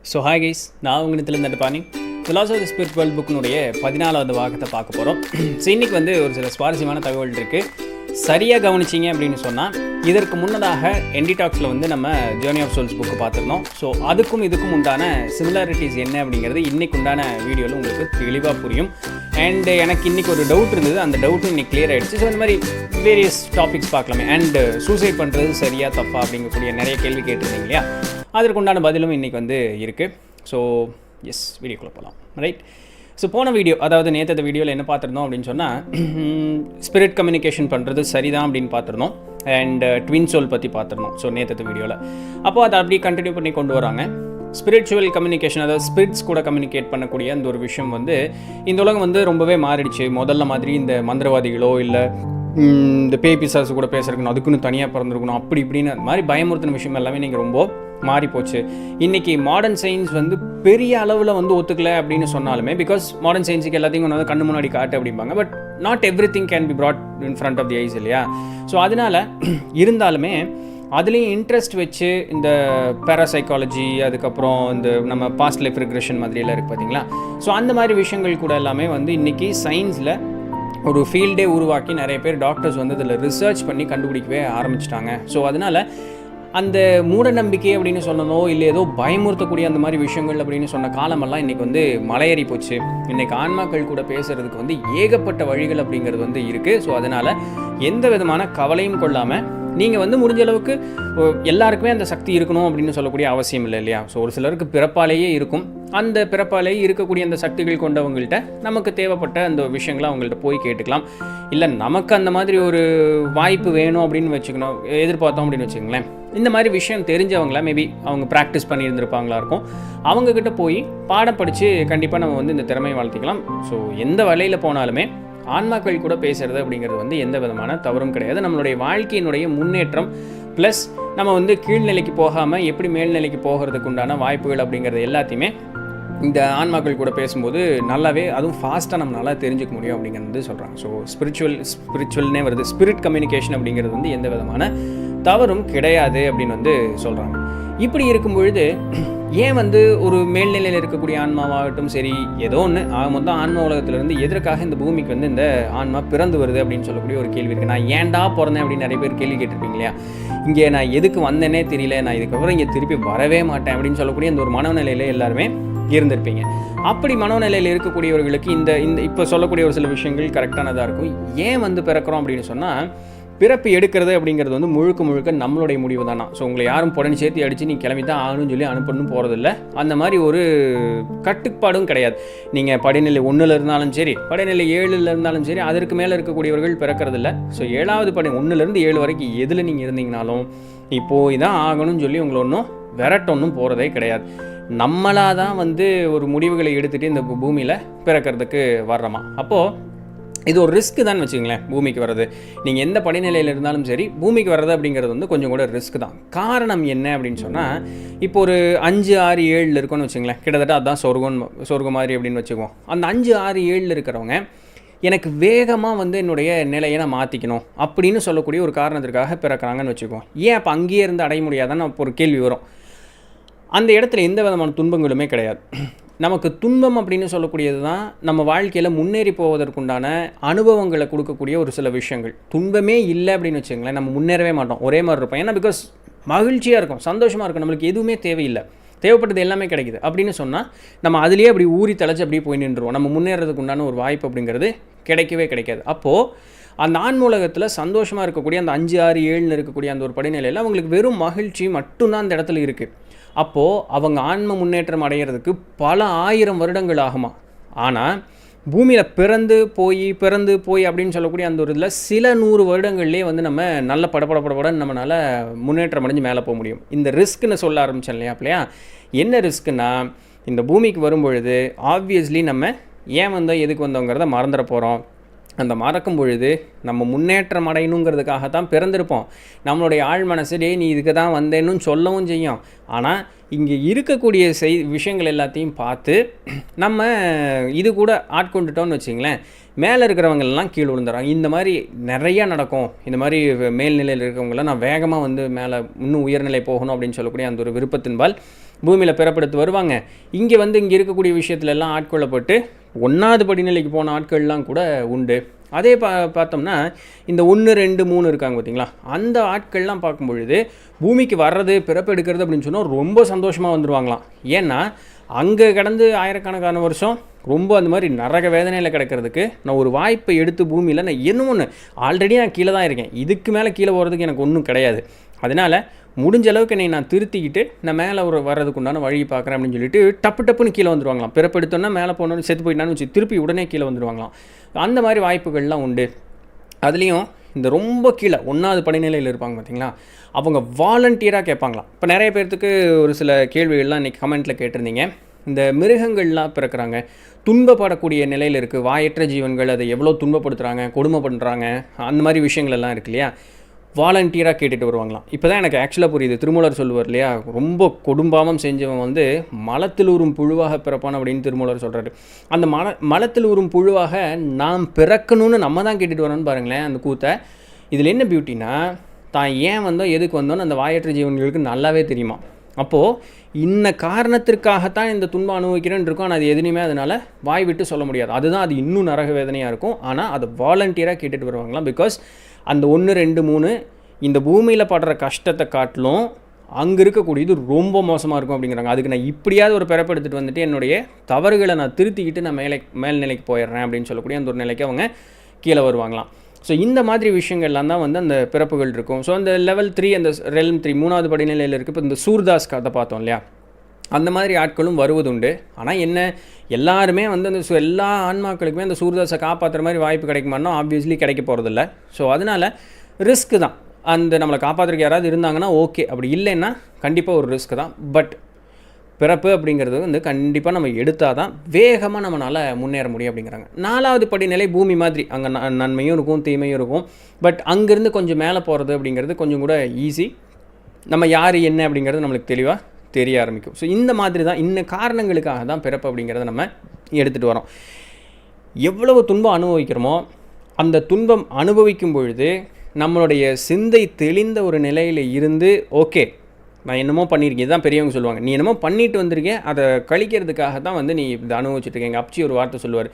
So hi guys, நான் உங்களிடத்துலேருந்து நடுப்பானி philosophy of the spirit world புக்கினுடைய 14வது பாகத்தை பார்க்க போகிறோம். ஸோ இன்றைக்கி வந்து ஒரு சில சுவாரஸ்யமான தகவல் இருக்குது. சரியாக கவனிச்சிங்க அப்படின்னு சொன்னால், இதற்கு முன்னதாக என்டிடாக்ஸில் வந்து நம்ம ஜேர்னி ஆஃப் சோல்ஸ் புக்கு பார்த்துருந்தோம். ஸோ அதுக்கும் இதுக்கும் உண்டான சிமிலாரிட்டிஸ் என்ன அப்படிங்கிறது இன்றைக்கு உண்டான வீடியோவில் உங்களுக்கு தெளிவாக புரியும். அண்டு எனக்கு இன்றைக்கி ஒரு டவுட் இருந்தது, அந்த டவுட்டும் இன்றைக்கி கிளியர் ஆகிடுச்சு. ஸோ இந்த மாதிரி வேரியஸ் டாபிக்ஸ் பார்க்கலாமே. அண்டு சூசைட் பண்ணுறது சரியாக தப்பா அப்படிங்கக்கூடிய நிறைய கேள்வி கேட்டிருந்தீங்க இல்லையா, அதற்குண்டான பதிலும் இன்றைக்கி வந்து இருக்குது. ஸோ எஸ், வீடியோக்குள்ளே போகலாம். ரைட். ஸோ போன வீடியோ, அதாவது நேற்று வீடியோவில் என்ன பார்த்துருந்தோம் அப்படின்னு சொன்னால், ஸ்பிரிட் கம்யூனிகேஷன் பண்ணுறது சரிதான் அப்படின்னு பார்த்துருந்தோம். அண்ட் ட்வின் சோல் பற்றி பார்த்துருந்தோம். ஸோ நேற்று வீடியோவில் அப்போது அதை அப்படியே கண்டினியூ பண்ணி கொண்டு வராங்க. ஸ்பிரிச்சுவல் கம்யூனிகேஷன், அதாவது ஸ்பிரிட்ஸ் கூட கம்யூனிகேட் பண்ணக்கூடிய அந்த ஒரு விஷயம் வந்து இந்த உலகம் வந்து ரொம்பவே மாறிடுச்சு. முதல்ல மாதிரி இந்த மந்திரவாதிகளோ இல்லை இந்த பேய் பிசாசு கூட பேசுறதுக்கணும், அதுக்குன்னு தனியாக பிறந்திருக்கணும், அப்படி இப்படின்னு அந்த மாதிரி பயமுறுத்தின விஷயம் எல்லாமே நீங்கள் ரொம்ப மாறிப்போச்சு. இன்றைக்கி மாடர்ன் சயின்ஸ் வந்து பெரிய அளவில் வந்து ஒத்துக்கலை அப்படின்னு சொன்னாலுமே, பிகாஸ் மாடர்ன் சயின்ஸுக்கு எல்லாத்தையும் கொண்டு வந்து கண்ணு முன்னாடி காட்டு அப்படிம்பாங்க. But not every thing can be brought in front of the eyes இல்லையா. ஸோ அதனால் இருந்தாலுமே அதுலேயும் இன்ட்ரெஸ்ட் வச்சு இந்த பேராசைக்காலஜி, அதுக்கப்புறம் இந்த நம்ம பாஸ்ட் லைஃப் ரிக்ரெஷன் மாதிரியெல்லாம் இருக்குது பார்த்தீங்களா. ஸோ அந்த மாதிரி விஷயங்கள் கூட எல்லாமே வந்து இன்றைக்கி சயின்ஸில் ஒரு ஃபீல்டே உருவாக்கி நிறைய பேர் டாக்டர்ஸ் வந்து அதில் ரிசர்ச் பண்ணி கண்டுபிடிக்கவே ஆரம்பிச்சிட்டாங்க. ஸோ அதனால் அந்த மூட நம்பிக்கை அப்படின்னு சொன்னதோ இல்லை ஏதோ பயமுறுத்தக்கூடிய அந்த மாதிரி விஷயங்கள் அப்படின்னு சொன்ன காலமெல்லாம் இன்றைக்கி வந்து மலையேறி போச்சு. இன்றைக்கி ஆன்மாக்கள் கூட பேசுகிறதுக்கு வந்து ஏகப்பட்ட வழிகள் அப்படிங்கிறது வந்து இருக்குது. ஸோ அதனால் எந்த விதமான கவலையும் கொள்ளாமல் நீங்கள் வந்து முடிஞ்ச அளவுக்கு எல்லாருக்குமே அந்த சக்தி இருக்கணும் அப்படின்னு சொல்லக்கூடிய அவசியம் இல்லை இல்லையா. ஸோ ஒரு சிலருக்கு பிறப்பாலேயே இருக்கும். அந்த பிறப்பாலேயே இருக்கக்கூடிய அந்த சக்திகள் கொண்டவங்கள்ட்ட நமக்கு தேவைப்பட்ட அந்த விஷயங்களை அவங்கள்ட்ட போய் கேட்டுக்கலாம். இல்லை நமக்கு அந்த மாதிரி ஒரு வாய்ப்பு வேணும் அப்படின்னு வச்சுக்கணும், எதிர்பார்த்தோம் அப்படின்னு வச்சுக்கங்களேன். இந்த மாதிரி விஷயம் தெரிஞ்சவங்கள மேபி அவங்க ப்ராக்டிஸ் பண்ணியிருந்திருப்பாங்களா இருக்கும். அவங்கக்கிட்ட போய் பாடம் படித்து கண்டிப்பாக நம்ம வந்து இந்த திறமையை வளர்த்திக்கலாம். ஸோ எந்த வழியில் போனாலுமே ஆன்மாக்கள் கூட பேசுகிறது அப்படிங்கிறது வந்து எந்த விதமான தவறும் கிடையாது. நம்மளுடைய வாழ்க்கையினுடைய முன்னேற்றம் ப்ளஸ் நம்ம வந்து கீழ்நிலைக்கு போகாமல் எப்படி மேல்நிலைக்கு போகிறதுக்கு உண்டான வாய்ப்புகள் அப்படிங்கிறது எல்லாத்தையுமே இந்த ஆன்மாக்கள் கூட பேசும்போது நல்லாவே, அதுவும் ஃபாஸ்ட்டாக நம்ம நல்லா தெரிஞ்சுக்க முடியும் அப்படிங்கிறது வந்து சொல்கிறாங்க. ஸோ ஸ்பிரிச்சுவல்னே வருது. ஸ்பிரிட் கம்யூனிகேஷன் அப்படிங்கிறது வந்து எந்த விதமான தவறும் கிடையாது அப்படின்னு வந்து சொல்கிறாங்க. இப்படி இருக்கும் பொழுது ஏன் வந்து ஒரு மேல்நிலையில் இருக்கக்கூடிய ஆன்மாவாகட்டும் சரி, ஏதோ ஒன்று மொத்தம் ஆன்மா உலகத்திலேருந்து எதற்காக இந்த பூமிக்கு வந்து இந்த ஆன்மா பிறந்து வருது அப்படின்னு சொல்லக்கூடிய ஒரு கேள்வி இருக்குது. நான் ஏன்டா பிறந்தேன் அப்படின்னு நிறைய பேர் கேள்வி கேட்டிருப்பீங்க இல்லையா. இங்கே நான் எதுக்கு வந்தேனே தெரியல, நான் இதுக்கப்புறம் இங்கே திருப்பி வரவே மாட்டேன் அப்படின்னு சொல்லக்கூடிய இந்த ஒரு மனநிலையில் எல்லாருமே இருந்திருப்பீங்க. அப்படி மனநிலையில் இருக்கக்கூடியவர்களுக்கு இந்த இப்போ சொல்லக்கூடிய ஒரு சில விஷயங்கள் கரெக்டானதாக இருக்கும். ஏன் வந்து பிறக்கிறோம் அப்படின்னு சொன்னால், பிறப்பு எடுக்கிறது அப்படிங்கிறது வந்து முழுக்க நம்மளுடைய முடிவு தானா. ஸோ உங்களை யாரும் புடனி சேர்த்து அடித்து நீ கிளம்பி தான் ஆகணும்னு சொல்லி அனுப்பணும் போகிறதில்ல. அந்த மாதிரி ஒரு கட்டுப்பாடும் கிடையாது. நீங்கள் படிநிலை 1ல் இருந்தாலும் சரி, படிநிலை 7ல் இருந்தாலும் சரி, அதற்கு மேலே இருக்கக்கூடியவர்கள் பிறக்கிறதில்ல. ஸோ 7வது படி 1லேருந்து 7 வரைக்கும் எதில் நீங்கள் இருந்தீங்கனாலும் இப்போது இதான் ஆகணும்னு சொல்லி உங்களை ஒன்றும் விரட்டொன்னும் போகிறதே கிடையாது. நம்மளாக தான் வந்து ஒரு முடிவுகளை எடுத்துகிட்டு இந்த பூமியில் பிறக்கிறதுக்கு வர்றோமா. அப்போது இது ஒரு ரிஸ்க்கு தான் வச்சுங்களேன். பூமிக்கு வர்றது, நீங்கள் எந்த படிநிலையில் இருந்தாலும் சரி, பூமிக்கு வர்றது அப்படிங்கிறது வந்து கொஞ்சம் கூட ரிஸ்க் தான். காரணம் என்ன அப்படின்னு சொன்னால், இப்போ ஒரு 5, 6, 7 இருக்குன்னு வச்சுங்களேன். கிட்டத்தட்ட அதுதான் சொர்க்கம் மாதிரி அப்படின்னு வச்சுக்குவோம். அந்த 5, 6, 7 இருக்கிறவங்க எனக்கு வேகமாக வந்து என்னுடைய நிலையை நான் மாற்றிக்கணும் அப்படின்னு சொல்லக்கூடிய ஒரு காரணத்திற்காக பிறக்கிறாங்கன்னு வச்சுக்குவோம். ஏன் அப்போ அங்கேயே இருந்து அடைய முடியாதான்னு அப்போ ஒரு கேள்வி வரும். அந்த இடத்துல எந்த விதமான துன்பங்களுமே கிடையாது. நமக்கு துன்பம் அப்படின்னு சொல்லக்கூடியது தான் நம்ம வாழ்க்கையில் முன்னேறி போவதற்குண்டான அனுபவங்களை கொடுக்கக்கூடிய ஒரு சில விஷயங்கள். துன்பமே இல்லை அப்படின்னு வச்சுங்களேன், நம்ம முன்னேறவே மாட்டோம், ஒரே மாதிரி இருப்போம். ஏன்னா பிகாஸ் மகிழ்ச்சியாக இருக்கும், சந்தோஷமாக இருக்கும், நம்மளுக்கு எதுவுமே தேவையில்லை, தேவைப்பட்டது எல்லாமே கிடைக்குது அப்படின்னு சொன்னால் நம்ம அதுலேயே அப்படி ஊறி தலைச்சி அப்படியே போய் நின்றுவோம். நம்ம முன்னேறதுக்கு உண்டான ஒரு வாய்ப்பு அப்படிங்கிறது கிடைக்கவே கிடைக்காது. அப்போது அந்த ஆன்மூலகத்தில் சந்தோஷமாக இருக்கக்கூடிய அந்த 5, 6, 7 இருக்கக்கூடிய அந்த ஒரு படிநிலையில் அவங்களுக்கு வெறும் மகிழ்ச்சி மட்டும்தான் அந்த இடத்துல இருக்குது. அப்போது அவங்க ஆன்ம முன்னேற்றம் அடைகிறதுக்கு பல 1000 வருடங்கள் ஆகுமா. ஆனால் பூமியில் பிறந்து போய் அப்படின்னு சொல்லக்கூடிய அந்த ஒரு இதில் சில 100 வருடங்கள்லேயே வந்து நம்ம நல்ல படப்படன்னு நம்மளால் முன்னேற்றம் அடைஞ்சு மேலே போக முடியும். இந்த ரிஸ்க்குன்னு சொல்ல ஆரம்பித்தேன் இல்லையா. என்ன ரிஸ்க்குன்னா, இந்த பூமிக்கு வரும்பொழுது ஆப்வியஸ்லி நம்ம ஏன் வந்தோம் எதுக்கு வந்தோங்கிறத மறந்துட போகிறோம். அந்த மறக்கும் பொழுது நம்ம முன்னேற்றம் அடையணுங்கிறதுக்காக தான் பிறந்திருப்போம். நம்மளுடைய ஆழ் மனசு நீ இதுக்கு தான் வந்தேன்னு சொல்லவும் செய்யும். ஆனால் இங்கே இருக்கக்கூடிய விஷயங்கள் எல்லாத்தையும் பார்த்து நம்ம இது கூட ஆட்கொண்டுட்டோம்னு வச்சிங்களேன், மேலே இருக்கிறவங்களெல்லாம் கீழே விழுந்துறாங்க. இந்த மாதிரி நிறையா நடக்கும். இந்த மாதிரி மேல்நிலையில் இருக்கிறவங்களாம் நான் வேகமாக வந்து மேலே இன்னும் உயர்நிலை போகணும் அப்படின்னு சொல்லக்கூடிய அந்த ஒரு விருப்பத்தின்பால் பூமியில் பிறப்பெடுத்து வருவாங்க. இங்கே வந்து இங்கே இருக்கக்கூடிய விஷயத்துலலாம் ஆட்கொள்ளப்பட்டு 1வது படிநிலைக்கு போன ஆட்கள்லாம் கூட உண்டு. அதே பார்த்தோம்னா இந்த 1, 2, 3 இருக்காங்க பார்த்தீங்களா, அந்த ஆட்கள்லாம் பார்க்கும்பொழுது பூமிக்கு வர்றது பிறப்பெடுக்கிறது அப்படின்னு சொன்னால் ரொம்ப சந்தோஷமாக வந்துடுவாங்களாம். ஏன்னா அங்கே கடந்து ஆயிரக்கணக்கான வருஷம் ரொம்ப அந்த மாதிரி நரக வேதனையில் கிடக்கிறதுக்கு நான் ஒரு வாய்ப்பை எடுத்து பூமியில் நான் ஒன்று ஆல்ரெடி நான் கீழே தான் இருக்கேன், இதுக்கு மேலே கீழே போகிறதுக்கு எனக்கு ஒன்றும் கிடையாது. அதனால் முடிஞ்ச அளவுக்கு என்னை நான் திருத்திக்கிட்டு நான் மேலே வர்றதுக்கு உண்டான வழி பார்க்குறேன் அப்படின்னு சொல்லிட்டு டப்புன்னு கீழே வந்துடுவாங்களாம். பிறப்பெடுத்தோன்னா மேலே போனோன்னு செத்து போயிட்டான்னு வச்சு திருப்பி உடனே கீழே வந்துடுவாங்களாம். அந்த மாதிரி வாய்ப்புகள்லாம் உண்டு. அதுலேயும் இந்த ரொம்ப கீழே 1வது படிநிலையில் இருப்பாங்க பார்த்தீங்களா, அவங்க வாலண்டியராக கேட்பாங்களாம். இப்போ நிறைய பேர்த்துக்கு ஒரு சில கேள்விகள்லாம் இன்றைக்கி கமெண்ட்டில் கேட்டிருந்தீங்க. இந்த மிருகங்கள்லாம் பிறக்கிறாங்க, துன்பப்படக்கூடிய நிலையில் இருக்குது, வாயற்ற ஜீவன்கள் அதை எவ்வளோ துன்பப்படுத்துகிறாங்க, கொடுமை பண்ணுறாங்க, அந்த மாதிரி விஷயங்கள் எல்லாம் இருக்கு இல்லையா, வாலண்டியராக கேட்டுட்டு வருவாங்களாம். இப்போ தான் எனக்கு ஆக்சுவலாக புரியுது. திருமூலர் சொல்லுவார் இல்லையா, ரொம்ப கொடும்பாவம் செஞ்சவன் வந்து மலத்தில் ஊறும் புழுவாக பிறப்பான் அப்படின்னு திருமூலர் சொல்கிறாரு. அந்த மலத்தில் ஊறும் புழுவாக நாம் பிறக்கணும்னு நம்ம தான் கேட்டுட்டு வரோன்னு பாருங்களேன் அந்த கூத்தை. இதில் என்ன பியூட்டினா, தான் ஏன் வந்தோம் எதுக்கு வந்தோன்னு அந்த வாயற்ற ஜீவன்களுக்கு நல்லாவே தெரியுமா. அப்போது இன்ன காரணத்திற்காகத்தான் இந்த துன்பம் அனுபவிக்கிறேன்னு இருக்கும், ஆனால் அது எதுவுமே அதனால் வாய் விட்டு சொல்ல முடியாது. அதுதான் அது இன்னும் நரக வேதனையாக இருக்கும். ஆனால் அதை வாலண்டியராக கேட்டுட்டு வருவாங்களாம். பிகாஸ் அந்த 1, 2, 3 இந்த பூமியில் படுற கஷ்டத்தை காட்டிலும் அங்கே இருக்கக்கூடியது ரொம்ப மோசமாக இருக்கும் அப்படிங்கிறாங்க. அதுக்கு நான் இப்படியாவது ஒரு பிறப்பெடுத்துட்டு வந்துட்டு என்னுடைய தவறுகளை நான் திருத்திக்கிட்டு நான் மேல்நிலைக்கு போயிடுறேன் அப்படின்னு சொல்லக்கூடிய அந்த ஒரு நிலைக்கு அவங்க கீழே வருவாங்களாம். ஸோ இந்த மாதிரி விஷயங்கள்லாம் தான் வந்து அந்த பிறப்புகள் இருக்கும். ஸோ அந்த லெவல் 3 அந்த ரெல்ம் 3 3வது படிநிலையில் இருக்குது. இப்போ இந்த சூர்தாஸ் கதை பார்த்தோம் இல்லையா, அந்த மாதிரி ஆட்களும் வருவதுண்டு. ஆனால் என்ன, எல்லாருமே வந்து அந்த எல்லா ஆன்மாக்களுக்குமே அந்த சூர்தாஸை காப்பாற்றுற மாதிரி வாய்ப்பு கிடைக்குமான்னா ஆப்வியஸ்லி கிடைக்க போகிறதில்ல. ஸோ அதனால் ரிஸ்க்கு தான். அந்த நம்மளை காப்பாற்றுறதுக்கு யாராவது இருந்தாங்கன்னா ஓகே, அப்படி இல்லைன்னா கண்டிப்பாக ஒரு ரிஸ்க்கு தான். பட் பிறப்பு அப்படிங்கிறது வந்து கண்டிப்பாக நம்ம எடுத்தால் தான் வேகமாக நம்மளால் முன்னேற முடியும் அப்படிங்கிறாங்க. 4வது படிநிலை பூமி மாதிரி, அங்கே நன்மையும் இருக்கும் தீமையும் இருக்கும். பட் அங்கேருந்து கொஞ்சம் மேலே போகிறது அப்படிங்கிறது கொஞ்சம் கூட ஈஸி. நம்ம யார் என்ன அப்படிங்கிறது நம்மளுக்கு தெளிவாக தெரிய ஆரம்பிக்கும். ஸோ இந்த மாதிரி தான், இந்த காரணங்களுக்காக தான் பிறப்பு அப்படிங்கிறத நம்ம எடுத்துகிட்டு வரோம். எவ்வளவு துன்பம் அனுபவிக்கிறோமோ அந்த துன்பம் அனுபவிக்கும் பொழுது நம்மளுடைய சிந்தை தெளிந்த ஒரு நிலையில் இருந்து ஓகே நான் என்னமோ பண்ணியிருக்கேன், இதுதான் பெரியவங்க சொல்லுவாங்க, நீ என்னமோ பண்ணிட்டு வந்திருக்கேன், அதை கழிக்கிறதுக்காக தான் வந்து நீ இதை அனுபவிச்சுட்ருக்கேன். எங்கள் அப்ச்சி ஒரு வார்த்தை சொல்லுவார்,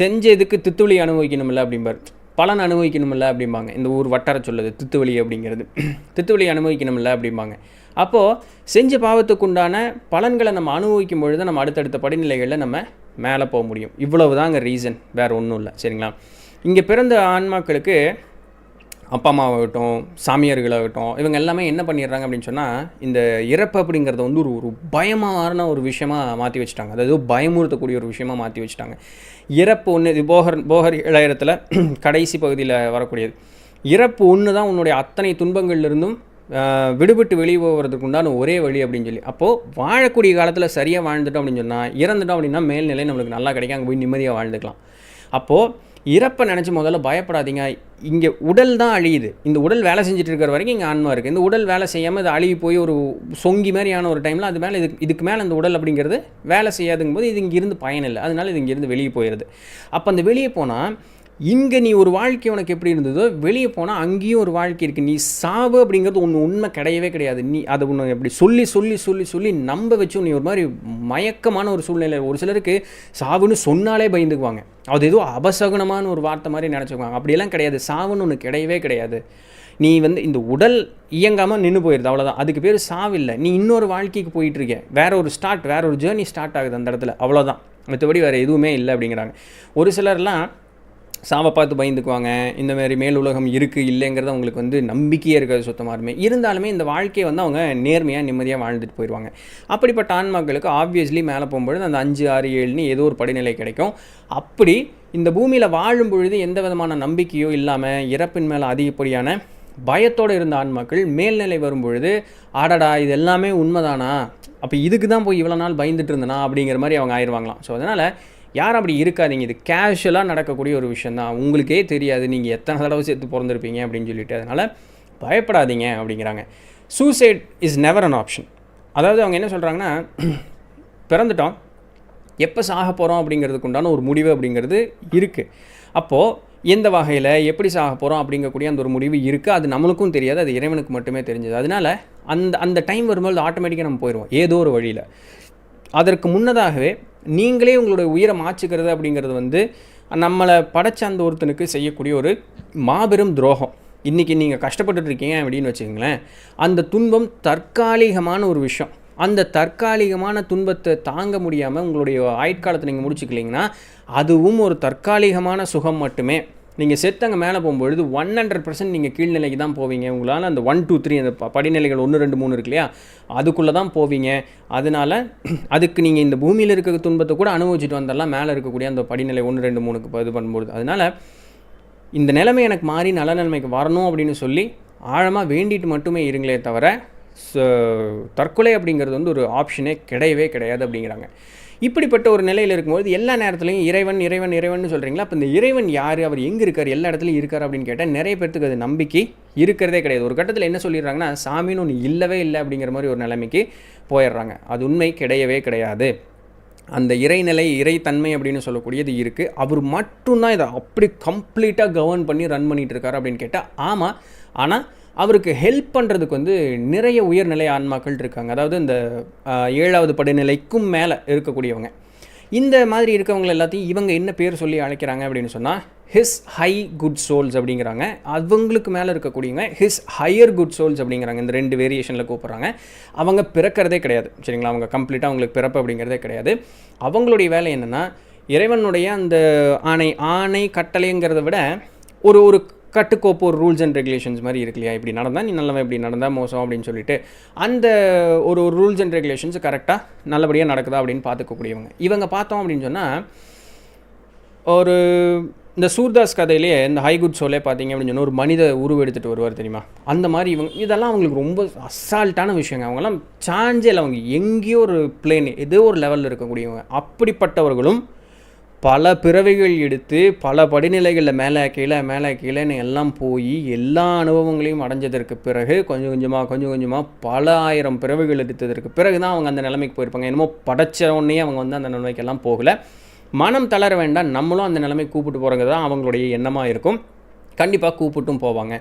செஞ்சதுக்கு தித்துவலி அனுபவிக்கணுமில்ல அப்படிம்பார், பலன் அனுபவிக்கணுமில்ல அப்படிம்பாங்க. இந்த ஊர் வட்டார சொல்லுது தித்துவலி அப்படிங்கிறது, தித்துவலி அனுபவிக்கணுமில்ல அப்படிம்பாங்க. அப்போது செஞ்ச பாவத்துக்கு உண்டான பலன்களை நம்ம அனுபவிக்கும் பொழுது நம்ம அடுத்தடுத்த படிநிலைகளில் நம்ம மேலே போக முடியும். இவ்வளவு தாங்க ரீசன், வேறு ஒன்றும் இல்லை. சரிங்களா, இங்கே பிறந்த ஆன்மாக்களுக்கு அப்பா அம்மாவாகட்டும் சாமியார்களாகட்டும் இவங்க எல்லாமே என்ன பண்ணிடுறாங்க அப்படின்னு சொன்னால், இந்த இறப்பு அப்படிங்கிறத வந்து ஒரு பயமான ஒரு விஷயமாக மாற்றி வச்சுட்டாங்க. அதாவது பயமுறுத்தக்கூடிய ஒரு விஷயமாக மாற்றி வச்சுட்டாங்க. இறப்பு ஒன்று, இது போகர் 700 கடைசி பகுதியில் வரக்கூடியது. இறப்பு ஒன்று தான் உன்னுடைய அத்தனை துன்பங்கள்லேருந்தும் விடுபட்டு வெளியே போகிறதுக்கு உண்டான ஒரே வழி அப்படின்னு சொல்லி. அப்போது வாழக்கூடிய காலத்தில் சரியாக வாழ்ந்துட்டோம் அப்படின்னு சொன்னால், இறந்துட்டோம் அப்படின்னா மேல்நிலை நம்மளுக்கு நல்லா கிடைக்கும், அங்கே போய் நிம்மதியாக வாழ்ந்துக்கலாம். அப்போது இறப்பை நினச்சி முதல்ல பயப்படாதீங்க. இங்கே உடல் தான் அழியுது, இந்த உடல் வேலை செஞ்சுட்டு இருக்கிற வரைக்கும் இங்கே ஆன்மா இருக்குது. இந்த உடல் வேலை செய்யாமல் இது அழுகி போய் ஒரு சொங்கி மாதிரியான ஒரு டைமில் அது மேலே இதுக்கு மேலே இந்த உடல் அப்படிங்கிறது வேலை செய்யாதுங்கும் போது இது இங்கேருந்து பயனில்லை, அதனால இது இங்கேருந்து வெளியே போயிடுது. அப்போ அந்த வெளியே போனால் இங்கே நீ ஒரு வாழ்க்கை உனக்கு எப்படி இருந்ததோ வெளியே போனால் அங்கேயும் ஒரு வாழ்க்கை இருக்குது. நீ சாவு அப்படிங்கிறது ஒன்று உண்மை கிடையவே கிடையாது. நீ அதை ஒன்று எப்படி சொல்லி சொல்லி சொல்லி சொல்லி நம்ப வச்சு நீ ஒரு மாதிரி மயக்கமான ஒரு சூழ்நிலை. ஒரு சிலருக்கு சாவுன்னு சொன்னாலே பயந்துக்குவாங்க, அது ஏதோ அபசகுனமான ஒரு வார்த்தை மாதிரி நினச்சிக்குவாங்க. அப்படியெல்லாம் கிடையாது, சாவுன்னு ஒன்று கிடையவே கிடையாது. நீ வந்து இந்த உடல் இயங்காமல் நின்று போயிடுது, அவ்வளோதான். அதுக்கு பேர் சாவில்லை. நீ இன்னொரு வாழ்க்கைக்கு போயிட்டுருக்க, வேற ஒரு ஜேர்னி ஸ்டார்ட் ஆகுது அந்த இடத்துல, அவ்வளோதான். மற்றபடி வேறு எதுவுமே இல்லை அப்படிங்கிறாங்க. ஒரு சிலர்லாம் சாவை பார்த்து பயந்துக்குவாங்க. இந்தமாரி மேல் உலகம் இருக்குது இல்லைங்கிறது அவங்களுக்கு வந்து நம்பிக்கையே இருக்காது சுத்தமாகவே. இருந்தாலுமே இந்த வாழ்க்கையை வந்து அவங்க நேர்மையாக நிம்மதியாக வாழ்ந்துட்டு போயிடுவாங்க. அப்படிப்பட்ட ஆன்மாக்களுக்கு ஆப்வியஸ்லி மேலே போகும்பொழுது அந்த 5, 6, 7 ஏதோ ஒரு படிநிலை கிடைக்கும். அப்படி இந்த பூமியில் வாழும் பொழுது எந்த விதமான நம்பிக்கையோ இல்லாமல் இறப்பின் மேலே அதிகப்படியான பயத்தோடு இருந்த ஆன்மாக்கள் மேல்நிலை வரும்பொழுது ஆடடா இது எல்லாமே உண்மைதானா, அப்போ இதுக்கு தான் போய் இவ்வளோ நாள் பயந்துட்டு இருந்தனா அப்படிங்கிற மாதிரி அவங்க ஆயிடுவாங்களாம். ஸோ அதனால் யாரும் அப்படி இருக்காதீங்க, இது கேஷுவலாக நடக்கக்கூடிய ஒரு விஷயந்தான். உங்களுக்கே தெரியாது நீங்கள் எத்தனை தடவை சேர்த்து பிறந்திருப்பீங்க அப்படின்னு சொல்லிட்டு, அதனால் பயப்படாதீங்க அப்படிங்கிறாங்க. Suicide is never an option. அதாவது அவங்க என்ன சொல்கிறாங்கன்னா, பிறந்துட்டோம், எப்போ சாக போகிறோம் அப்படிங்கிறதுக்கு உண்டான ஒரு முடிவு அப்படிங்கிறது இருக்குது. அப்போது எந்த வகையில் எப்படி சாக போகிறோம் அப்படிங்கக்கூடிய அந்த ஒரு முடிவு இருக்குது. அது நம்மளுக்கும் தெரியாது, அது இறைவனுக்கு மட்டுமே தெரிஞ்சது. அதனால் அந்த அந்த டைம் வரும்போது ஆட்டோமேட்டிக்காக நம்ம போயிடுவோம் ஏதோ ஒரு வழியில். அதற்கு முன்னதாகவே நீங்களே உங்களுடைய உயிரை மாற்றிக்கிறது அப்படிங்கிறது வந்து நம்மளை படைச்ச அந்த ஒருத்தனுக்கு செய்யக்கூடிய ஒரு மாபெரும் துரோகம். இன்றைக்கி நீங்கள் கஷ்டப்பட்டுட்டு இருக்கீங்க அப்படின்னு வச்சுக்கோங்களேன், அந்த துன்பம் தற்காலிகமான ஒரு விஷயம். அந்த தற்காலிகமான துன்பத்தை தாங்க முடியாமல் உங்களுடைய ஆயுட்காலத்தை நீங்கள் முடிச்சுக்கலிங்கன்னா அதுவும் ஒரு தற்காலிகமான சுகம் மட்டுமே. நீங்கள் செத்தங்க மேலே போகும்பொழுது 100% நீங்கள் கீழ்நிலைக்கு தான் போவீங்க. உங்களால் அந்த 1 2 3 அந்த படிநிலைகள் 1 2 3 இருக்கு இல்லையா, அதுக்குள்ளே தான் போவீங்க. அதனால் அதுக்கு நீங்கள் இந்த பூமியில் இருக்கிற துன்பத்தை கூட அனுபவிச்சுட்டு வந்தாலாம் மேலே இருக்கக்கூடிய அந்த படிநிலை 1 2 3க்கு இது பண்ணும்போது. அதனால் இந்த நிலைமை எனக்கு மாறி நல்ல நிலைமைக்கு வரணும் அப்படின்னு சொல்லி ஆழமாக வேண்டிட்டு மட்டுமே இருங்களே தவிர தற்கொலை அப்படிங்கிறது வந்து ஒரு ஆப்ஷனே கிடையவே கிடையாது அப்படிங்கிறாங்க. இப்படிப்பட்ட ஒரு நிலையில் இருக்கும்போது எல்லா நேரத்துலையும் இறைவன் இறைவன் இறைவன் சொல்கிறீங்களா, அப்போ இந்த இறைவன் யார், அவர் எங்கே இருக்கார், எல்லா இடத்துலையும் இருக்கார் அப்படின்னு கேட்டால் நிறைய பேர்த்துக்கு அது நம்பிக்கை இருக்கிறதே கிடையாது. ஒரு கட்டத்தில் என்ன சொல்லிடுறாங்கன்னா சாமின்னு ஒன்று இல்லவே இல்லை அப்படிங்கிற மாதிரி ஒரு நிலைமைக்கு போயிடுறாங்க. அது உண்மை கிடையவே கிடையாது. அந்த இறைநிலை இறைத்தன்மை அப்படின்னு சொல்லக்கூடியது இருக்குது. அவர் மட்டும்தான் இதை அப்படி கம்ப்ளீட்டாக கவர்ன் பண்ணி ரன் பண்ணிகிட்டு இருக்காரு அப்படின்னு கேட்டால் ஆமாம். ஆனால் அவருக்கு ஹெல்ப் பண்ணுறதுக்கு வந்து நிறைய உயர்நிலை ஆன்மாக்கள் இருக்காங்க. அதாவது இந்த 7வது படிநிலைக்கும் மேலே இருக்கக்கூடியவங்க. இந்த மாதிரி இருக்கவங்க எல்லாத்தையும் இவங்க என்ன பேர் சொல்லி அழைக்கிறாங்க அப்படின்னு சொன்னால் ஹிஸ் ஹை குட் சோல்ஸ் அப்படிங்கிறாங்க. அவங்களுக்கு மேலே இருக்கக்கூடியவங்க ஹிஸ் ஹையர் குட் சோல்ஸ் அப்படிங்கிறாங்க. இந்த 2 வேரியேஷனில் கூப்பிட்றாங்க. அவங்க பிறக்கிறதே கிடையாது, சரிங்களா? அவங்க கம்ப்ளீட்டாக அவங்களுக்கு பிறப்பு அப்படிங்கிறதே கிடையாது. அவங்களுடைய வேலை என்னென்னா இறைவனுடைய அந்த ஆணை கட்டளைங்கிறத விட ஒரு ஒரு கட்டுக்கோப்பு, ஒரு ரூல்ஸ் அண்ட் ரெகுலேஷன்ஸ் மாதிரி இருக்கு இல்லையா, இப்படி நடந்தால் நீ நல்லவன், இப்படி நடந்தால் மோசம் அப்படின்னு சொல்லிட்டு அந்த ஒரு ரூல்ஸ் அண்ட் ரெகுலேஷன்ஸ் கரெக்டாக நல்லபடியாக நடக்குதா அப்படின்னு பார்த்துக்கக்கூடியவங்க. இவங்க பார்த்தோம் அப்படின்னு சொன்னால் ஒரு இந்த சூர்தாஸ் கதையிலே இந்த ஹை குட் சோலே பார்த்தீங்க அப்படின்னு சொன்னால் ஒரு மனித உருவெடுத்துட்டு வருவார் தெரியுமா, அந்த மாதிரி இவங்க இதெல்லாம் அவங்களுக்கு ரொம்ப அசால்ட்டான விஷயங்க. அவங்கெல்லாம் சாஞ்சே இல்லை, அவங்க எங்கேயோ ஒரு பிளேன் ஏதோ ஒரு லெவலில் இருக்கக்கூடியவங்க. அப்படிப்பட்டவர்களும் பல பிறவைகள் எடுத்து பல படிநிலைகளில் மேலே கீழேன்னு எல்லாம் போய் எல்லா அனுபவங்களையும் அடைஞ்சதற்கு பிறகு கொஞ்சம் கொஞ்சமாக பல 1000 பிறவைகள் எடுத்ததற்கு பிறகு தான் அவங்க அந்த நிலைமைக்கு போயிருப்பாங்க. என்னமோ படைச்சவொன்னே அவங்க வந்து அந்த நிலைமைக்கெல்லாம் போகலை. மனம் தளர வேண்டாம், நம்மளும் அந்த நிலைமைக்கு கூப்பிட்டு போகிறது தான் அவங்களுடைய எண்ணமாக இருக்கும். கண்டிப்பாக கூப்பிட்டும் போவாங்க.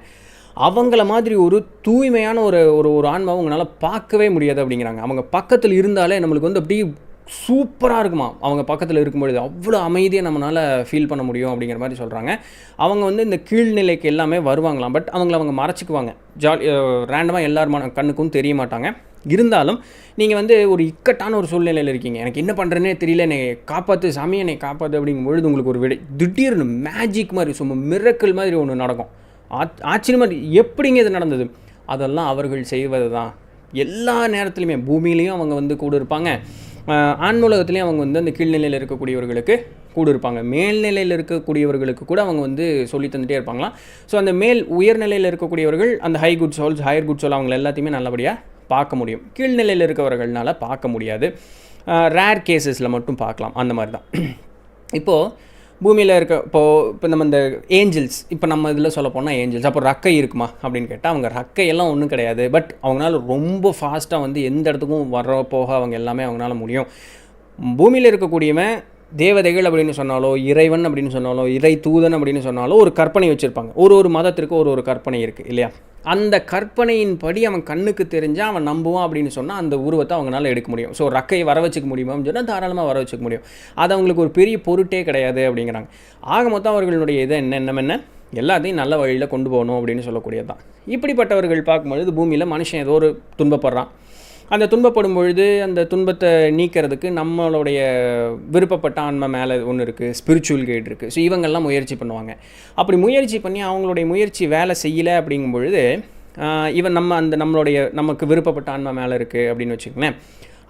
அவங்கள மாதிரி ஒரு தூய்மையான ஒரு ஒரு ஆன்மாவை உங்களால் பார்க்கவே முடியாது அப்படிங்கிறாங்க. அவங்க பக்கத்தில் இருந்தாலே நம்மளுக்கு வந்து அப்படியே சூப்பராக இருக்குமா, அவங்க பக்கத்தில் இருக்கும்பொழுது அவ்வளோ அமைதியாக நம்மளால் ஃபீல் பண்ண முடியும் அப்படிங்கிற மாதிரி சொல்கிறாங்க. அவங்க வந்து இந்த கீழ்நிலைக்கு எல்லாமே வருவாங்களாம். பட் அவங்க மறைச்சிக்குவாங்க. ரேண்டமாக எல்லாருமான கண்ணுக்கும் தெரிய மாட்டாங்க. இருந்தாலும் நீங்கள் வந்து ஒரு இக்கட்டான ஒரு சூழ்நிலையில் இருக்கீங்க, எனக்கு என்ன பண்ணுறேன்னே தெரியல, என்னை காப்பாற்று சாமி, என்னை காப்பாற்று அப்படிங்கும்பொழுது உங்களுக்கு ஒரு திடீர்னு மேஜிக் மாதிரி சும்மா மிரக்கல் மாதிரி ஒன்று நடக்கும். ஆச்சரியமாக எப்படிங்க இது நடந்தது? அதெல்லாம் அவர்கள் செய்வது தான். எல்லா நேரத்துலையுமே பூமியிலையும் அவங்க வந்து கூட இருப்பாங்க, ஆன்மூலகத்துலேயும் அவங்க வந்து அந்த கீழ்நிலையில் இருக்கக்கூடியவர்களுக்கு கூட இருப்பாங்க, மேல்நிலையில் இருக்கக்கூடியவர்களுக்கு கூட அவங்க வந்து சொல்லி தந்துகிட்டே இருப்பாங்களாம். ஸோ அந்த உயர்நிலையில் இருக்கக்கூடியவர்கள் அந்த high good souls higher good soul அவங்க எல்லாத்தையுமே நல்லபடியாக பார்க்க முடியும். கீழ்நிலையில் இருக்கவர்களால் பார்க்க முடியாது. ரேர் கேசஸில் மட்டும் பார்க்கலாம். அந்த மாதிரி தான் இப்போது பூமியில் இப்போ நம்ம இந்த ஏஞ்சல்ஸ், இப்போ நம்ம இதில் சொல்ல போனால் ஏஞ்சல்ஸ், அப்போ ரக்கை இருக்குமா அப்படின்னு கேட்டால் அவங்க ரக்கையெல்லாம் ஒன்றும் கிடையாது. பட் அவங்களால ரொம்ப ஃபாஸ்ட்டாக வந்து எந்த இடத்துக்கும் வர போக அவங்க எல்லாமே அவங்களால முடியும். பூமியில் இருக்கக்கூடியவன் தேவதைகள் அப்படின்னு சொன்னாலோ, இறைவன் அப்படின்னு சொன்னாலோ, இறை தூதன் அப்படின்னு சொன்னாலோ ஒரு கற்பனை வச்சுருப்பாங்க. ஒரு மதத்திற்கு ஒரு கற்பனை இருக்குது இல்லையா? அந்த கற்பனையின் படி அவன் கண்ணுக்கு தெரிஞ்சால் அவன் நம்புவான் அப்படின்னு சொன்னால் அந்த உருவத்தை அவங்களால எடுக்க முடியும். ஸோ ரக்கையை வர வச்சுக்க முடியுமான்னு சொன்னால் தாராளமாக வர வச்சுக்க முடியும். அது அவங்களுக்கு ஒரு பெரிய பொருட்டே கிடையாது அப்படிங்கிறாங்க. ஆக மொத்தம் அவர்களுடைய இதை என்ன எல்லாத்தையும் நல்ல வழியில் கொண்டு போகணும் அப்படின்னு சொல்லக்கூடியது தான். இப்படிப்பட்டவர்கள் பார்க்கும்பொழுது பூமியில் மனுஷன் ஏதோ ஒரு துன்பப்படுறான். அந்த துன்பப்படும் பொழுது அந்த துன்பத்தை நீக்கிறதுக்கு நம்மளுடைய விருப்பப்பட்ட ஆன்மை மேலே ஒன்று இருக்குது, ஸ்பிரிச்சுவல் கைடு இருக்குது. ஸோ இவங்கெல்லாம் முயற்சி பண்ணுவாங்க. அப்படி முயற்சி பண்ணி அவங்களுடைய முயற்சி வேலை செய்யலை அப்படிங்கும் பொழுது இவன் நமக்கு விருப்பப்பட்ட ஆன்மை மேலே இருக்குது அப்படின்னு வச்சுக்கோங்களேன்.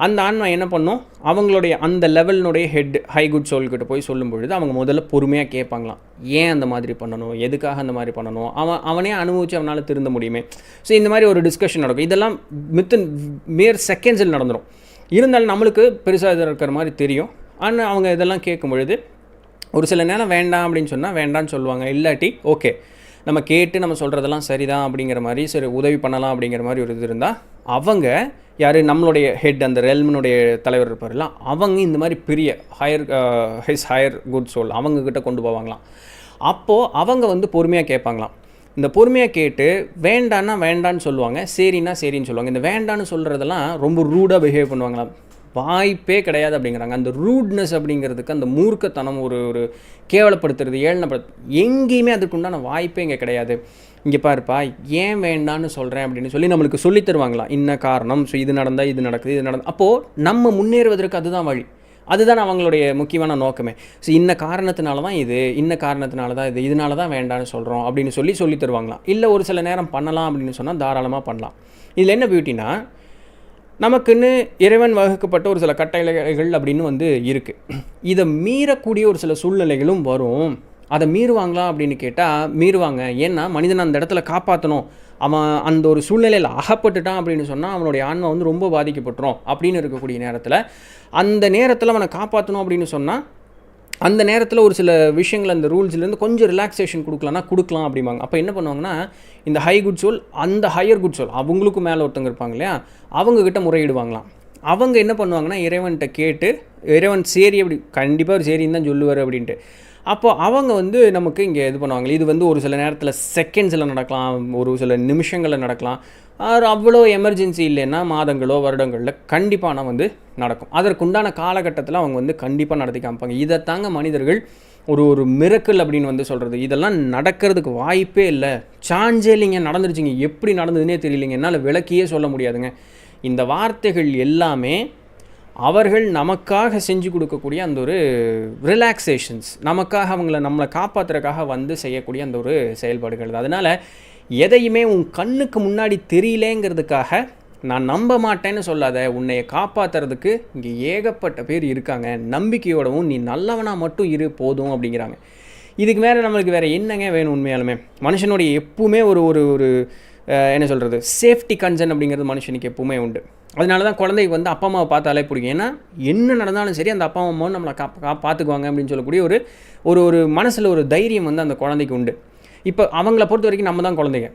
அந்த ஆன்மா என்ன பண்ணும், அவங்களுடைய அந்த லெவலினுடைய ஹெட் ஹை குட் சோல்கிட்ட போய் சொல்லும் பொழுது அவங்க முதல்ல பொறுமையாக கேட்பாங்களாம், ஏன் அந்த மாதிரி பண்ணணும், எதுக்காக அந்த மாதிரி பண்ணணும், அவனே அனுபவிச்சு அவனால் திருந்த முடியுமே. ஸோ இந்த மாதிரி ஒரு டிஸ்கஷன் நடக்கும். இதெல்லாம் மேர் செகண்ட்ஸில் நடந்துடும். இருந்தாலும் நம்மளுக்கு பெருசாக இது இருக்கிற மாதிரி தெரியும். ஆனால் அவங்க இதெல்லாம் கேட்கும் பொழுது ஒரு சில நேரம் வேண்டாம் அப்படின்னு சொன்னால் வேண்டான்னு சொல்லுவாங்க. இல்லாட்டி ஓகே நம்ம கேட்டு நம்ம சொல்கிறதெல்லாம் சரிதான் அப்படிங்கிற மாதிரி சரி உதவி பண்ணலாம் அப்படிங்கிற மாதிரி ஒரு இது இருந்தால் அவங்க யார் நம்மளுடைய ஹெட் அந்த ரெல்மனுடைய தலைவர் இருப்பார்ல, அவங்க இந்த மாதிரி பெரிய ஹையர் குட் சோல் அவங்கக்கிட்ட கொண்டு போவாங்களாம். அப்போது அவங்க வந்து பொறுமையாக கேட்பாங்களாம், இந்த பொறுமையாக கேட்டு வேண்டான்னா வேண்டான்னு சொல்லுவாங்க, சரின்னா சரின்னு சொல்லுவாங்க. இந்த வேண்டான்னு சொல்கிறதெல்லாம் ரொம்ப ரூடாக பிஹேவ் பண்ணுவாங்களாம். வாய்ப்பே கிடையாது அப்படிங்கிறாங்க. அந்த ரூட்னஸ் அப்படிங்கிறதுக்கு, அந்த மூர்க்கத்தனம், ஒரு கேவலப்படுத்துறது, எங்கேயுமே அதுக்குண்டான வாய்ப்பே இங்கே கிடையாது. இங்கே பாருப்பா, ஏன் வேண்டான்னு சொல்கிறேன் அப்படின்னு சொல்லி நம்மளுக்கு சொல்லி தருவாங்களாம். இன்ன காரணம், ஸோ இது நடந்தால் இது நடக்குது, இது நடந்து, அப்போது நம்ம முன்னேறுவதற்கு அதுதான் வழி, அதுதான் அவங்களுடைய முக்கியமான நோக்கமே. ஸோ இன்ன காரணத்தினால தான் இது, இன்ன காரணத்தினால தான் இது, இதனால தான் வேண்டான்னு சொல்கிறோம் அப்படின்னு சொல்லி தருவாங்களாம். இல்லை ஒரு சில நேரம் பண்ணலாம் அப்படின்னு சொன்னால் தாராளமாக பண்ணலாம். இதில் என்ன பியூட்டினா, நமக்குன்னு இறைவன் வகுக்கப்பட்ட ஒரு சில கட்டளைகள் அப்படின்னு இருக்குது. இதை மீறக்கூடிய ஒரு சில சூழ்நிலைகளும் வரும். அதை மீறுவாங்களா அப்படின்னு கேட்டால் மீறுவாங்க. ஏன்னா மனிதனை அந்த இடத்துல காப்பாற்றணும். அவன் அந்த ஒரு சூழ்நிலையில் அகப்பட்டுட்டான் அப்படின்னு சொன்னால் அவனுடைய ஆன்மா ரொம்ப பாதிக்கப்பட்டுரும் அப்படின்னு இருக்கக்கூடிய நேரத்தில், அந்த நேரத்தில் அவனை காப்பாற்றணும் அப்படின்னு சொன்னால் அந்த நேரத்தில் ஒரு சில விஷயங்கள், அந்த ரூல்ஸ்லேருந்து கொஞ்சம் ரிலாக்ஸேஷன் கொடுக்கலாம் அப்படிம்பாங்க. அப்போ என்ன பண்ணுவாங்கன்னா, இந்த ஹை குட் சோல், அந்த ஹையர் குட் சோல், அவங்களுக்கும் மேலே ஒருத்தவங்க இருப்பாங்க இல்லையா, அவங்கக்கிட்ட முறையிடுவாங்களாம். அவங்க என்ன பண்ணுவாங்கன்னா, இறைவன்கிட்ட கேட்டு, இறைவன் சரி அப்படி கண்டிப்பாக ஒரு சரின்னு தான் சொல்லுவார் அப்படின்ட்டு. அப்போ அவங்க நமக்கு இங்கே இது பண்ணுவாங்க. இது ஒரு சில நேரத்தில் செகண்ட்ஸில் நடக்கலாம், ஒரு சில நிமிஷங்களில் நடக்கலாம். அவ்வளோ எமர்ஜென்சி இல்லைன்னா மாதங்களோ வருடங்களில் கண்டிப்பாக நடக்கும். அதற்குண்டான காலகட்டத்தில் அவங்க கண்டிப்பாக நடத்தி காமிப்பாங்க. இதைத்தாங்க மனிதர்கள் ஒரு மிரக்கல் அப்படின்னு சொல்கிறது. இதெல்லாம் நடக்கிறதுக்கு வாய்ப்பே இல்லை, சான்ஸே இல்லைங்க, நடந்துருச்சுங்க, எப்படி நடந்ததுன்னே தெரியலைங்க, என்னால் விளக்கியே சொல்ல முடியாதுங்க. இந்த வார்த்தைகள் எல்லாமே அவர்கள் நமக்காக செஞ்சு கொடுக்கக்கூடிய அந்த ஒரு ரிலாக்ஸேஷன்ஸ், நமக்காக நம்மளை காப்பாற்றுறதுக்காக செய்யக்கூடிய அந்த ஒரு செயல்பாடுகள் தான். அதனால் எதையுமே உன் கண்ணுக்கு முன்னாடி தெரியலேங்கிறதுக்காக நான் நம்ப மாட்டேன்னு சொல்லாத. உன்னைய காப்பாற்றுறதுக்கு இங்கே ஏகப்பட்ட பேர் இருக்காங்க, நம்பிக்கையோடவும் நீ நல்லவனாக மட்டும் இரு போதும் அப்படிங்கிறாங்க. இதுக்கு மேலே நம்மளுக்கு வேறு என்னங்க வேணும்? உண்மையாலுமே மனுஷனுடைய எப்பவுமே ஒரு என்ன சொல்கிறது, சேஃப்டி கன்சர்ன் அப்படிங்கிறது மனுஷனுக்கு எப்பவுமே உண்டு. அதனால தான் குழந்தைக்கு அப்பா அம்மாவை பார்த்தாலே பிடிக்கும். ஏன்னா என்ன நடந்தாலும் சரி அந்த அப்பா அம்மாவும் நம்மளை பார்த்துக்குவாங்க அப்படின்னு சொல்லக்கூடிய ஒரு மனசில் ஒரு தைரியம் அந்த குழந்தைக்கு உண்டு. இப்போ அவங்கள பொறுத்த வரைக்கும் நம்ம தான் குழந்தைங்க,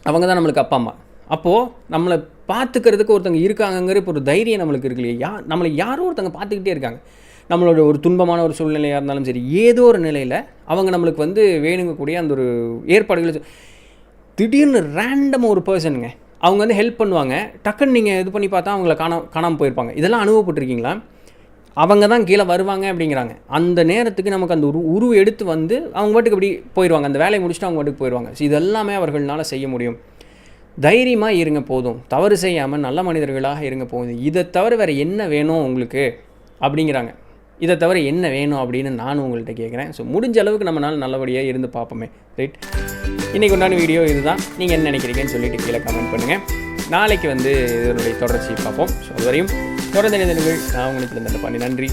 அவங்க தான் நம்மளுக்கு அப்பா அம்மா. அப்போது நம்மளை பார்த்துக்கிறதுக்கு ஒருத்தங்க இருக்காங்கங்கிற இப்போ ஒரு தைரியம் நம்மளுக்கு இருக்கு இல்லையா. நம்மளை யாரோ ஒருத்தங்க பார்த்துக்கிட்டே இருக்காங்க. நம்மளோட ஒரு துன்பமான ஒரு சூழ்நிலையாக இருந்தாலும் சரி, ஏதோ ஒரு நிலையில் அவங்க நம்மளுக்கு வேணுங்கக்கூடிய அந்த ஒரு ஏற்பாடுகள். திடீர்னு ரேண்டமாக ஒரு பர்சனுங்க அவங்க ஹெல்ப் பண்ணுவாங்க, டக்குன்னு நீங்கள் இது பண்ணி பார்த்தா அவங்கள காணாமல் போயிருப்பாங்க. இதெல்லாம் அனுபவப்பட்டிருக்கீங்களா? அவங்க தான் கீழே வருவாங்க அப்படிங்கிறாங்க. அந்த நேரத்துக்கு நமக்கு அந்த உருவ எடுத்து அவங்க பாட்டுக்கு அப்படி போயிடுவாங்க, அந்த வேலையை முடிச்சுட்டு அவங்க பாட்டுக்கு போயிடுவாங்க. ஸோ இதெல்லாமே அவர்களால் செய்ய முடியும். தைரியமாக இருங்க போதும், தவறு செய்யாமல் நல்ல மனிதர்களாக இருங்க போதும். இதை தவிர வேறு என்ன வேணும் உங்களுக்கு அப்படிங்கிறாங்க. இதை தவிர என்ன வேணும் அப்படின்னு நானும் உங்கள்கிட்ட கேட்குறேன். ஸோ முடிஞ்ச அளவுக்கு நம்மளால் நல்லபடியாக இருந்து பார்ப்போமே, ரைட்? இன்றைக்கி உண்டான வீடியோ இதுதான். நீங்கள் என்ன நினைக்கிறீங்கன்னு சொல்லிட்டு கீழே கமெண்ட் பண்ணுங்கள். நாளைக்கு இதனுடைய தொடர்ச்சியை பார்ப்போம். ஸோ அதுவரையும் தொடர்ந்து நினைவுகள் நான் உங்களுக்கு நன்றி.